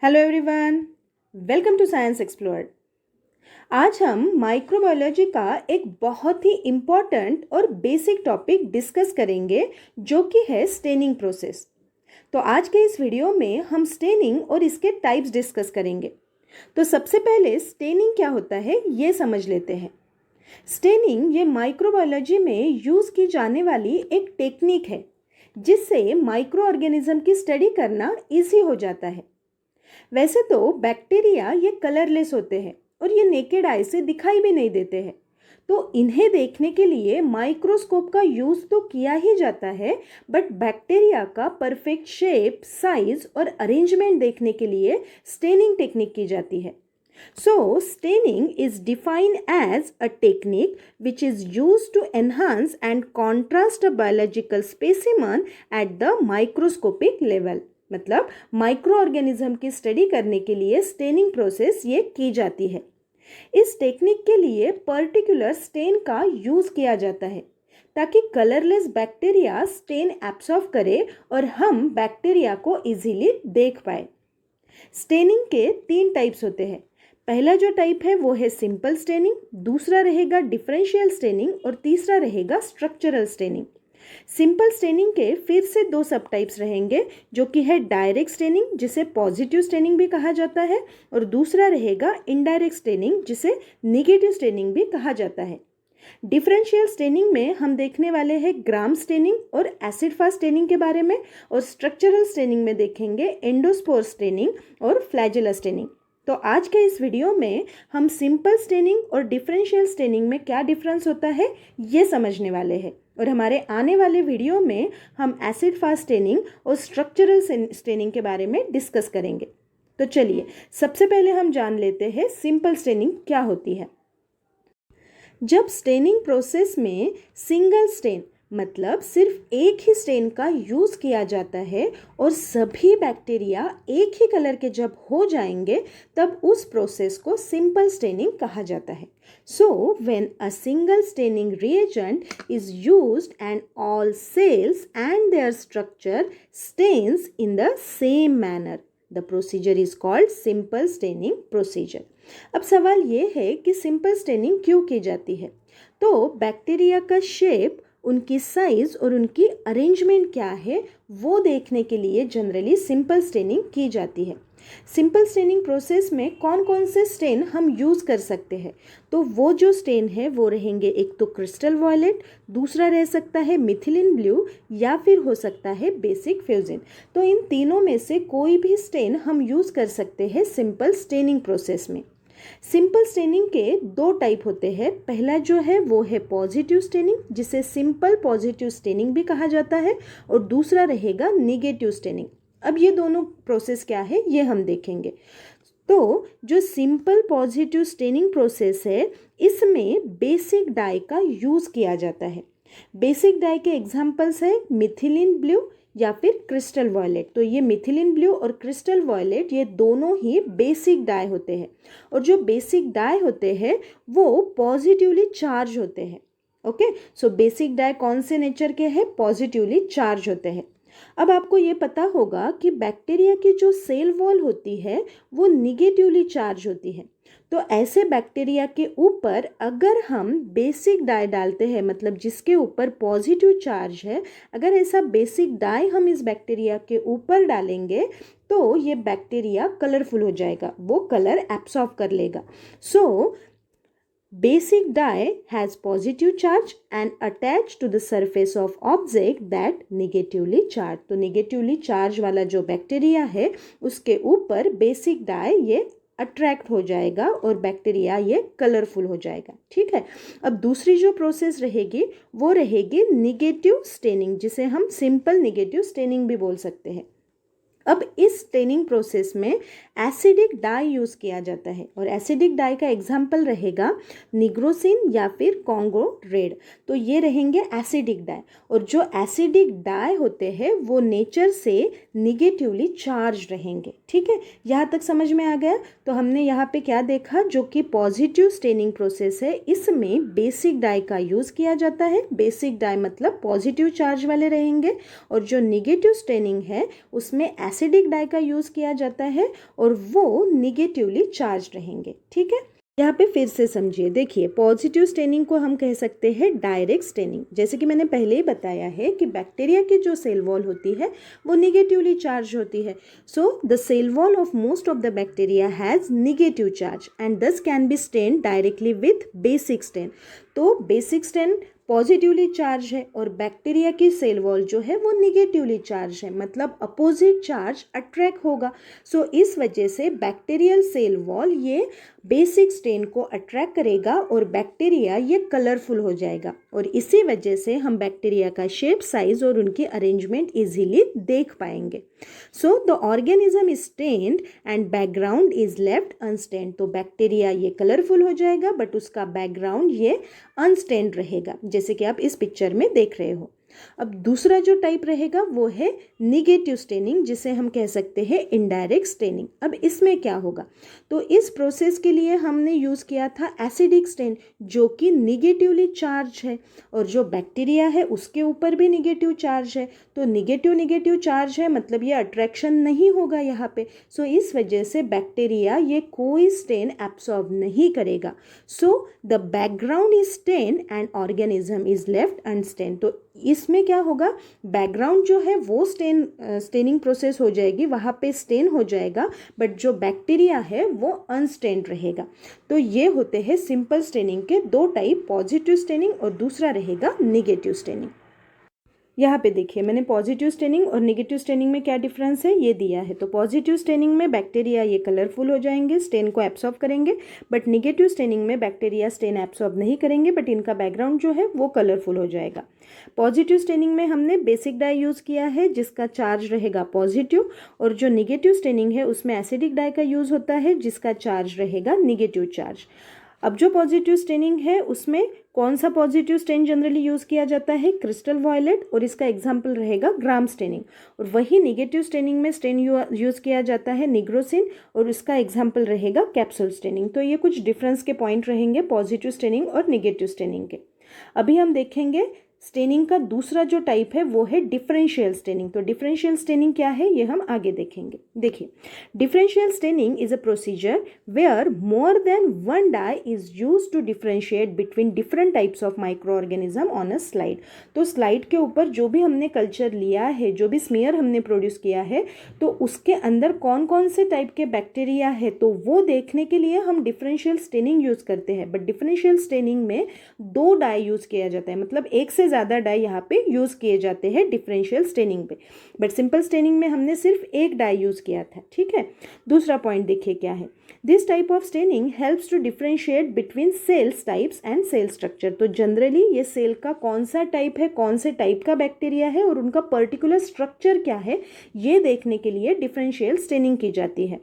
Hello everyone, welcome to Science Explored. आज हम microbiology का एक बहुत ही इम्पॉर्टेंट और बेसिक टॉपिक डिस्कस करेंगे जो कि है स्टेनिंग प्रोसेस। तो आज के इस वीडियो में हम स्टेनिंग और इसके टाइप्स डिस्कस करेंगे। तो सबसे पहले स्टेनिंग क्या होता है ये समझ लेते हैं। स्टेनिंग ये माइक्रोबायोलॉजी में यूज़ की जाने वाली एक टेक्निक है जिससे माइक्रो ऑर्गेनिज्म की स्टडी करना ईजी हो जाता है। वैसे तो बैक्टीरिया ये कलरलेस होते हैं और ये नेकेड आई से दिखाई भी नहीं देते हैं, तो इन्हें देखने के लिए माइक्रोस्कोप का यूज़ तो किया ही जाता है, बट बैक्टीरिया का परफेक्ट शेप, साइज और अरेंजमेंट देखने के लिए स्टेनिंग टेक्निक की जाती है। So, staining is defined as a technique which is used to enhance and contrast a biological specimen at the microscopic level. मतलब माइक्रो ऑर्गेनिज्म की स्टडी करने के लिए स्टेनिंग प्रोसेस ये की जाती है। इस टेक्निक के लिए पर्टिकुलर स्टेन का यूज़ किया जाता है ताकि कलरलेस बैक्टीरिया स्टेन एब्सॉर्ब करे और हम बैक्टीरिया को इजीली देख पाए। स्टेनिंग के 3 टाइप्स होते हैं। पहला जो टाइप है वो है सिंपल स्टेनिंग, दूसरा रहेगा डिफरेंशियल स्टेनिंग और तीसरा रहेगा स्ट्रक्चरल स्टेनिंग। सिंपल स्टेनिंग के फिर से 2 सब टाइप्स रहेंगे जो कि है डायरेक्ट स्टेनिंग जिसे पॉजिटिव स्टेनिंग भी कहा जाता है और दूसरा रहेगा इनडायरेक्ट स्टेनिंग जिसे नेगेटिव स्टेनिंग भी कहा जाता है। डिफरेंशियल स्टेनिंग में हम देखने वाले हैं ग्राम स्टेनिंग और एसिड फास्ट स्टेनिंग के बारे में, और स्ट्रक्चरल स्टेनिंग में देखेंगे एंडोस्पोर स्टेनिंग और फ्लैजेला स्टेनिंग। तो आज के इस वीडियो में हम सिंपल स्टेनिंग और डिफरेंशियल स्टेनिंग में क्या डिफरेंस होता है ये समझने वाले हैं, और हमारे आने वाले वीडियो में हम एसिड फास्ट स्टेनिंग और स्ट्रक्चरल स्टेनिंग के बारे में डिस्कस करेंगे। तो चलिए सबसे पहले हम जान लेते हैं सिंपल स्टेनिंग क्या होती है। जब स्टेनिंग प्रोसेस में सिंगल स्टेन मतलब सिर्फ एक ही स्टेन का यूज़ किया जाता है और सभी बैक्टीरिया एक ही कलर के जब हो जाएंगे तब उस प्रोसेस को सिंपल स्टेनिंग कहा जाता है। So when a single staining reagent is used and all cells and their structure stains in the same manner, the procedure is called simple staining procedure. अब सवाल ये है कि सिंपल स्टेनिंग क्यों की जाती है। तो बैक्टीरिया का शेप, उनकी साइज और उनकी अरेंजमेंट क्या है वो देखने के लिए जनरली सिंपल स्टेनिंग की जाती है। सिंपल स्टेनिंग प्रोसेस में कौन कौन से स्टेन हम यूज़ कर सकते हैं, तो वो जो स्टेन है वो रहेंगे एक तो क्रिस्टल वॉयलेट, दूसरा रह सकता है मिथिलिन ब्लू या फिर हो सकता है बेसिक फ्यूजिन। तो इन तीनों में से कोई भी स्टेन हम यूज़ कर सकते हैं सिंपल स्टेनिंग प्रोसेस में। सिंपल स्टेनिंग के 2 टाइप होते हैं। पहला जो है वो है पॉजिटिव स्टेनिंग जिसे सिंपल पॉजिटिव स्टेनिंग भी कहा जाता है, और दूसरा रहेगा नेगेटिव स्टेनिंग। अब ये दोनों प्रोसेस क्या है ये हम देखेंगे। तो जो सिंपल पॉजिटिव स्टेनिंग प्रोसेस है इसमें बेसिक डाई का यूज़ किया जाता है। बेसिक डाई के एग्जाम्पल्स है मिथिलिन ब्लू या फिर क्रिस्टल वॉयलेट। तो ये मिथिलिन ब्लू और क्रिस्टल वॉयलेट ये दोनों ही बेसिक डाई होते हैं, और जो बेसिक डाई होते हैं वो पॉजिटिवली चार्ज होते हैं। ओके, सो बेसिक डाई कौन से नेचर के हैं, पॉजिटिवली चार्ज होते हैं। अब आपको ये पता होगा कि बैक्टीरिया की जो सेल वॉल होती है वो निगेटिवली चार्ज होती है। तो ऐसे बैक्टीरिया के ऊपर अगर हम बेसिक डाई डालते हैं, मतलब जिसके ऊपर पॉजिटिव चार्ज है, अगर ऐसा बेसिक डाई हम इस बैक्टीरिया के ऊपर डालेंगे तो ये बैक्टीरिया कलरफुल हो जाएगा, वो कलर एब्सॉर्ब कर लेगा। सो basic dye has positive charge and attached to the surface of object that negatively charged। तो negatively charge वाला जो बैक्टीरिया है उसके ऊपर बेसिक डाई ये अट्रैक्ट हो जाएगा और बैक्टीरिया ये कलरफुल हो जाएगा। ठीक है, अब दूसरी जो प्रोसेस रहेगी वो रहेगी निगेटिव स्टेनिंग जिसे हम सिंपल निगेटिव स्टेनिंग भी बोल सकते हैं। अब इस स्टेनिंग प्रोसेस में एसिडिक डाई यूज़ किया जाता है, और एसिडिक डाई का एग्जाम्पल रहेगा निग्रोसिन या फिर कॉन्गो रेड। तो ये रहेंगे एसिडिक डाई, और जो एसिडिक डाई होते हैं वो नेचर से निगेटिवली चार्ज रहेंगे। ठीक है, यहाँ तक समझ में आ गया। तो हमने यहाँ पे क्या देखा, जो कि पॉजिटिव स्टेनिंग प्रोसेस है इसमें बेसिक डाई का यूज़ किया जाता है। बेसिक डाई मतलब पॉजिटिव चार्ज वाले रहेंगे, और जो निगेटिव स्टेनिंग है उसमें एसिडिक डाई का यूज़ किया जाता है और वो निगेटिवली चार्ज रहेंगे। ठीक है, यहाँ पे फिर से समझिए, देखिए पॉजिटिव स्टेनिंग को हम कह सकते हैं डायरेक्ट स्टेनिंग। जैसे कि मैंने पहले ही बताया है कि बैक्टीरिया की जो सेल वॉल होती है वो निगेटिवली चार्ज होती है। So the cell wall of most of the bacteria has negative charge and this can be stain directly with basic stain. तो बेसिक स्टेन पॉजिटिवली चार्ज है और बैक्टीरिया की सेल वॉल जो है वो निगेटिवली चार्ज है, मतलब अपोजिट चार्ज अट्रैक्ट होगा। सो इस वजह से बैक्टीरियल सेल वॉल ये बेसिक स्टेन को अट्रैक्ट करेगा और बैक्टीरिया ये कलरफुल हो जाएगा और इसी वजह से हम बैक्टीरिया का शेप, साइज और उनकी अरेंजमेंट इजीली देख पाएंगे। So the organism is stained and background is left unstained. तो बैक्टीरिया ये कलरफुल हो जाएगा बट उसका बैकग्राउंड ये अनस्टेन्ड रहेगा, जैसे कि आप इस पिक्चर में देख रहे हो। अब दूसरा जो टाइप रहेगा वो है निगेटिव स्टेनिंग, जिसे हम कह सकते हैं इनडायरेक्ट स्टेनिंग। अब इसमें क्या होगा, तो इस प्रोसेस के लिए हमने यूज़ किया था एसिडिक स्टेन जो कि निगेटिवली चार्ज है और जो बैक्टीरिया है उसके ऊपर भी निगेटिव चार्ज है। तो निगेटिव चार्ज है मतलब ये अट्रैक्शन नहीं होगा यहाँ पे। सो इस वजह से बैक्टीरिया ये कोई स्टेन एब्सॉर्ब नहीं करेगा। So the background is stain and organism is left unstain. तो इसमें क्या होगा, बैकग्राउंड जो है वो स्टेनिंग प्रोसेस हो जाएगी, वहाँ पे स्टेन हो जाएगा बट जो बैक्टीरिया है वो अनस्टेन्ड रहेगा। तो ये होते हैं सिंपल स्टेनिंग के दो टाइप, पॉजिटिव स्टेनिंग और दूसरा रहेगा निगेटिव स्टेनिंग। यहाँ पे देखिए मैंने पॉजिटिव स्टेनिंग और नेगेटिव स्टेनिंग में क्या डिफरेंस है ये दिया है। तो पॉजिटिव स्टेनिंग में बैक्टीरिया ये कलरफुल हो जाएंगे, स्टेन को एब्सॉर्ब करेंगे, बट नेगेटिव स्टेनिंग में बैक्टीरिया स्टेन एब्सॉर्ब नहीं करेंगे बट इनका बैकग्राउंड जो है वो कलरफुल हो जाएगा। पॉजिटिव स्टेनिंग में हमने बेसिक डाई यूज़ किया है जिसका चार्ज रहेगा पॉजिटिव, और जो निगेटिव स्टेनिंग है उसमें एसिडिक डाई का यूज़ होता है जिसका चार्ज रहेगा निगेटिव चार्ज। अब जो पॉजिटिव स्टेनिंग है उसमें कौन सा पॉजिटिव स्टेन जनरली यूज़ किया जाता है, क्रिस्टल वॉयलेट, और इसका एग्जाम्पल रहेगा ग्राम स्टेनिंग। और वही निगेटिव स्टेनिंग में स्टेन यूज़ किया जाता है निग्रोसिन और इसका एग्जाम्पल रहेगा कैप्सूल स्टेनिंग। तो ये कुछ डिफरेंस के पॉइंट रहेंगे पॉजिटिव स्टेनिंग और निगेटिव स्टेनिंग के। अभी हम देखेंगे स्टेनिंग का दूसरा जो टाइप है वो है डिफरेंशियल स्टेनिंग। तो डिफरेंशियल स्टेनिंग क्या है ये हम आगे देखेंगे। देखिए, differential staining is a procedure where more than one dye is used to differentiate between different types of micro organism on a slide. तो स्लाइड के ऊपर जो भी हमने कल्चर लिया है, जो भी स्मीयर हमने प्रोड्यूस किया है, तो उसके अंदर कौन कौन से टाइप के बैक्टीरिया है तो वो देखने के लिए हम डिफरेंशियल स्टेनिंग यूज़ करते हैं। बट डिफरेंशियल स्टेनिंग में दो डाई यूज़ किया जाता है, मतलब एक से ज़्यादा डाई यहाँ पे यूज़ किए जाते हैं डिफरेंशियल स्टेनिंग पे। बट सिंपल स्टेनिंग में हमने सिर्फ एक डाई यूज़ किया था। ठीक है, दूसरा पॉइंट देखिए क्या है, this type of staining helps to differentiate between cells types and cell structure. तो जनरली ये सेल का कौन सा टाइप है, कौन से टाइप का बैक्टीरिया है और उनका पर्टिकुलर स्ट्रक्चर क्या है, ये देखने के लिए डिफरेंशियल स्टेनिंग की जाती है।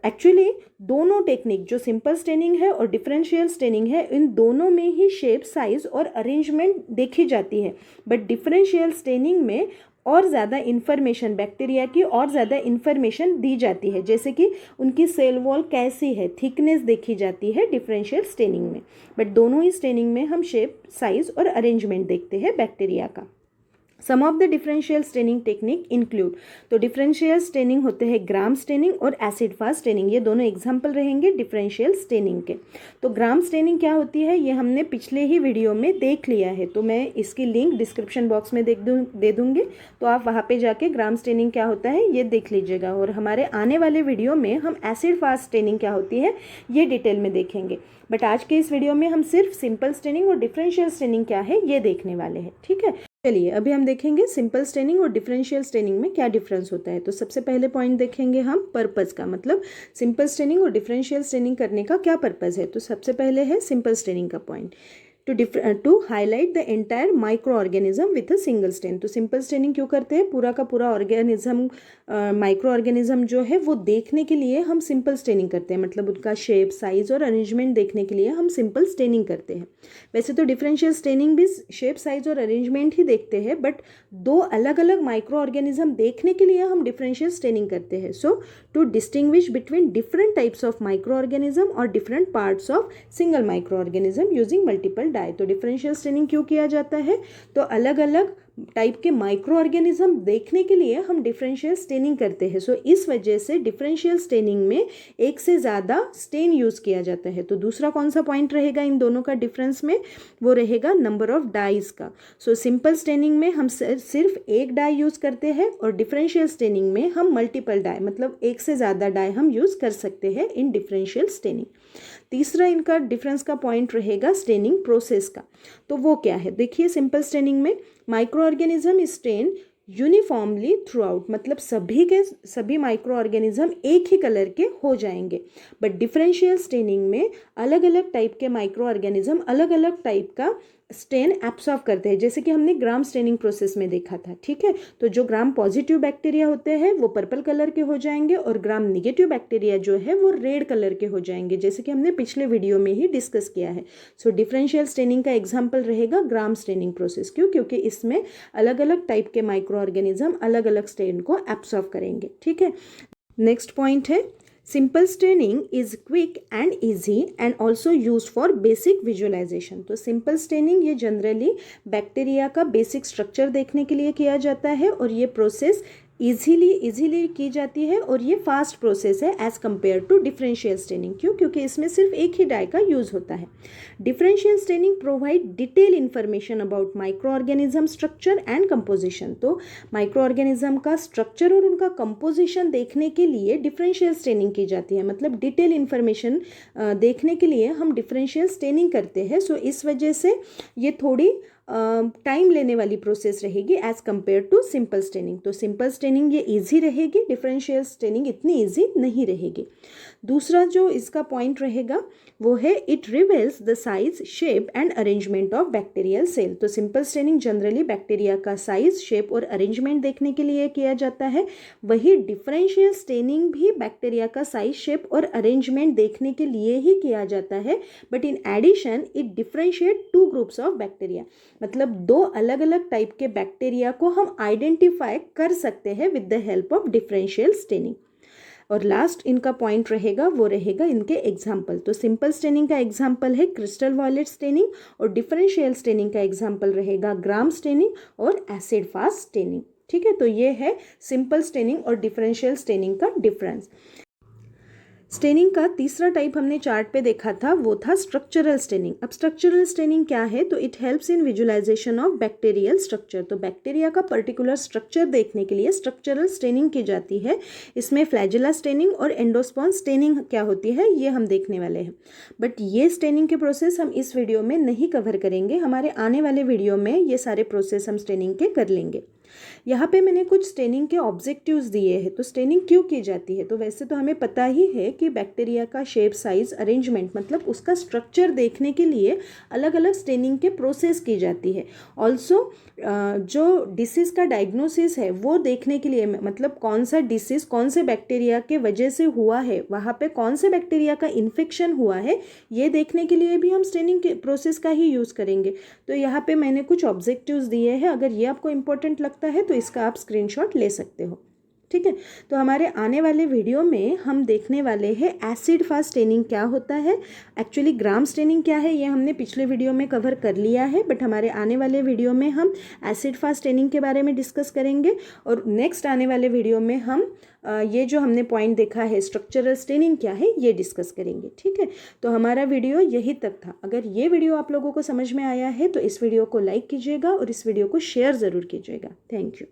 एक्चुअली दोनों टेक्निक, जो सिंपल स्टेनिंग है और डिफरेंशियल स्टेनिंग है, इन दोनों में ही शेप, साइज और अरेंजमेंट देखी जाती है। बट डिफरेंशियल स्टेनिंग में और ज़्यादा इन्फॉर्मेशन, बैक्टीरिया की और ज़्यादा इन्फॉर्मेशन दी जाती है, जैसे कि उनकी सेल वॉल कैसी है, थिकनेस देखी जाती है डिफरेंशियल स्टेनिंग में। बट दोनों ही स्टेनिंग में हम शेप, साइज और अरेंजमेंट देखते हैं बैक्टीरिया का। Some of the differential staining technique include, तो डिफरेंशियल स्टेनिंग होते हैं ग्राम स्टेनिंग और एसिड फास्ट स्टेनिंग, ये दोनों एग्जाम्पल रहेंगे डिफरेंशियल स्टेनिंग के। तो ग्राम स्टेनिंग क्या होती है ये हमने पिछले ही वीडियो में देख लिया है, तो मैं इसकी लिंक डिस्क्रिप्शन बॉक्स में दे दूँगी, तो आप वहाँ पे जाके ग्राम स्टेनिंग क्या होता है ये देख लीजिएगा। और हमारे आने वाले वीडियो में हम एसिड फास्ट स्टेनिंग क्या होती है ये डिटेल में देखेंगे। बट आज के इस वीडियो में हम सिर्फ सिंपल स्टेनिंग और डिफरेंशियल स्टेनिंग क्या है ये देखने वाले हैं। ठीक है, चलिए अभी हम देखेंगे सिंपल स्टेनिंग और डिफरेंशियल स्टेनिंग में क्या डिफरेंस होता है। तो सबसे पहले पॉइंट देखेंगे हम पर्पज़ का, मतलब सिंपल स्टेनिंग और डिफरेंशियल स्टेनिंग करने का क्या पर्पज़ है। तो सबसे पहले है सिंपल स्टेनिंग का point, to highlight the entire micro organism with a single stain. तो सिंपल स्टेनिंग क्यों करते हैं, पूरा का पूरा ऑर्गेनिज्म, माइक्रो ऑर्गेनिज्म जो है वो देखने के लिए हम सिंपल स्टेनिंग करते हैं, मतलब उनका शेप, साइज और अरेंजमेंट देखने के लिए हम सिंपल स्टेनिंग करते हैं। वैसे तो डिफरेंशियल स्टेनिंग भी शेप, साइज और अरेंजमेंट ही देखते हैं, बट दो अलग अलग माइक्रो ऑर्गेनिज्म देखने के लिए हम डिफरेंशियल स्टेनिंग करते हैं। So to distinguish between different types of micro organism और different parts of single micro organism using multiple dye. तो डिफरेंशियल स्टेनिंग क्यों किया जाता है, तो अलग अलग टाइप के माइक्रो ऑर्गेनिज्म देखने के लिए हम डिफरेंशियल स्टेनिंग करते हैं। सो इस वजह से डिफरेंशियल स्टेनिंग में एक से ज़्यादा स्टेन यूज़ किया जाता है। तो दूसरा कौन सा पॉइंट रहेगा इन दोनों का डिफरेंस में, वो रहेगा नंबर ऑफ डाइज का। सो सिंपल स्टेनिंग में हम सिर्फ एक डाई यूज़ करते हैं और डिफरेंशियल स्टेनिंग में हम मल्टीपल डाई मतलब एक से ज़्यादा डाई हम यूज़ कर सकते हैं इन डिफरेंशियल स्टेनिंग। तीसरा इनका डिफरेंस का पॉइंट रहेगा स्टेनिंग प्रोसेस का। तो वो क्या है, देखिए सिंपल स्टेनिंग में micro organism stain uniformly throughout, मतलब सभी के सभी माइक्रो ऑर्गेनिज्म एक ही कलर के हो जाएंगे। बट डिफरेंशियल स्टेनिंग में अलग अलग टाइप के माइक्रो ऑर्गेनिज्म अलग अलग टाइप का स्टेन एब्सॉर्ब करते हैं, जैसे कि हमने ग्राम स्टेनिंग प्रोसेस में देखा था। ठीक है, तो जो ग्राम पॉजिटिव बैक्टीरिया होते हैं वो पर्पल कलर के हो जाएंगे और ग्राम निगेटिव बैक्टीरिया जो है वो रेड कलर के हो जाएंगे, जैसे कि हमने पिछले वीडियो में ही डिस्कस किया है। सो डिफरेंशियल स्टेनिंग का एग्जाम्पल रहेगा ग्राम स्टेनिंग प्रोसेस। क्यों? क्योंकि इसमें अलग अलग टाइप के माइक्रो ऑर्गेनिज्म अलग अलग स्टेन को एब्सॉर्ब करेंगे। ठीक है, नेक्स्ट पॉइंट है simple staining is quick and easy and also use for basic visualization. तो सिंपल स्टेनिंग ये जनरली बैक्टीरिया का बेसिक स्ट्रक्चर देखने के लिए किया जाता है और ये प्रोसेस इजीली की जाती है और ये फास्ट प्रोसेस है as compare to differential staining. क्यों? क्योंकि इसमें सिर्फ एक ही डाई का यूज़ होता है। Differential staining provide detail information about micro organism structure and composition. तो माइक्रो ऑर्गेनिज्म का स्ट्रक्चर और उनका कंपोजिशन देखने के लिए डिफरेंशियल स्टेनिंग की जाती है, मतलब डिटेल इन्फॉर्मेशन देखने के लिए हम डिफरेंशियल स्टेनिंग करते हैं। सो इस वजह से ये थोड़ी टाइम लेने वाली प्रोसेस रहेगी as compare to simple staining. तो सिंपल स्टेनिंग ये इजी रहेगी, डिफरेंशियल स्टेनिंग इतनी इजी नहीं रहेगी। दूसरा जो इसका पॉइंट रहेगा वो है it reveals the size, shape and arrangement of bacterial cell. तो सिंपल स्टेनिंग जनरली बैक्टीरिया का साइज, शेप और अरेंजमेंट देखने के लिए किया जाता है, वही डिफरेंशियल स्टेनिंग भी बैक्टीरिया का साइज, शेप और अरेंजमेंट देखने के लिए ही किया जाता है। But in addition it differentiate two groups of bacteria, मतलब दो अलग अलग टाइप के बैक्टीरिया को हम आइडेंटिफाई कर सकते हैं with the help of differential staining. और लास्ट इनका पॉइंट रहेगा वो रहेगा इनके एग्जाम्पल। तो सिंपल स्टेनिंग का एग्जाम्पल है क्रिस्टल वॉयलेट स्टेनिंग और डिफरेंशियल स्टेनिंग का एग्जाम्पल रहेगा ग्राम स्टेनिंग और एसिड फास्ट स्टेनिंग। ठीक है, तो ये है सिंपल स्टेनिंग और डिफरेंशियल स्टेनिंग का डिफरेंस। स्टेनिंग का तीसरा टाइप हमने चार्ट पे देखा था, वो था स्ट्रक्चरल स्टेनिंग। अब स्ट्रक्चरल स्टेनिंग क्या है? तो it helps in visualization of bacterial structure. तो बैक्टीरिया का पर्टिकुलर स्ट्रक्चर देखने के लिए स्ट्रक्चरल स्टेनिंग की जाती है। इसमें फ्लैजेला स्टेनिंग और एंडोस्पर्म स्टेनिंग क्या होती है ये हम देखने वाले हैं। बट ये स्टेनिंग के प्रोसेस हम इस वीडियो में नहीं कवर करेंगे, हमारे आने वाले वीडियो में ये सारे प्रोसेस हम स्टेनिंग के कर लेंगे। यहाँ पे मैंने कुछ स्टेनिंग के ऑब्जेक्टिव्स दिए हैं। तो स्टेनिंग क्यों की जाती है? तो वैसे तो हमें पता ही है कि बैक्टीरिया का शेप, साइज, अरेंजमेंट मतलब उसका स्ट्रक्चर देखने के लिए अलग अलग स्टेनिंग के प्रोसेस की जाती है। ऑल्सो जो डिसीज़ का डायग्नोसिस है वो देखने के लिए, मतलब कौन सा डिसीज़ कौन से बैक्टीरिया के वजह से हुआ है, वहाँ पे कौन से बैक्टीरिया का इन्फेक्शन हुआ है, ये देखने के लिए भी हम स्टेनिंग के प्रोसेस का ही यूज़ करेंगे। तो यहाँ पे मैंने कुछ ऑब्जेक्टिव्स दिए हैं, अगर ये आपको इम्पोर्टेंट लगता है तो इसका आप स्क्रीनशॉट ले सकते हो। ठीक है, तो हमारे आने वाले वीडियो में हम देखने वाले हैं एसिड फास्ट स्टेनिंग क्या होता है। एक्चुअली ग्राम स्टेनिंग क्या है ये हमने पिछले वीडियो में कवर कर लिया है, बट हमारे आने वाले वीडियो में हम एसिड फास्ट स्टेनिंग के बारे में डिस्कस करेंगे और नेक्स्ट आने वाले वीडियो में हम ये जो हमने पॉइंट देखा है स्ट्रक्चरल स्टेनिंग क्या है ये डिस्कस करेंगे। ठीक है, तो हमारा वीडियो यही तक था। अगर ये वीडियो आप लोगों को समझ में आया है तो इस वीडियो को लाइक कीजिएगा और इस वीडियो को शेयर ज़रूर कीजिएगा। Thank you.